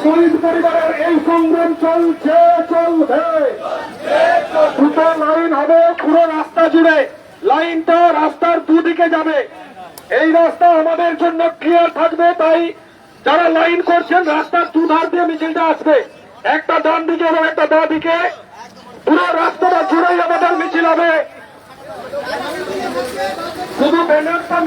শহীদ পরিবারের এই সংগ্রাম চলছে চলবে। দুটো লাইন হবে পুরো রাস্তা জুড়ে, লাইনটা রাস্তার দুদিকে যাবে। এই রাস্তা আমাদের জন্য ক্লিয়ার থাকবে, তাই যারা লাইন করছেন রাস্তার দুধার দিয়ে মিছিলটা আসবে, একটা ডান দিকে এবং একটা বাঁ দিকে, পুরো রাস্তাটা জুড়েই আমাদের মিছিল হবে। শুধু ব্যানারটা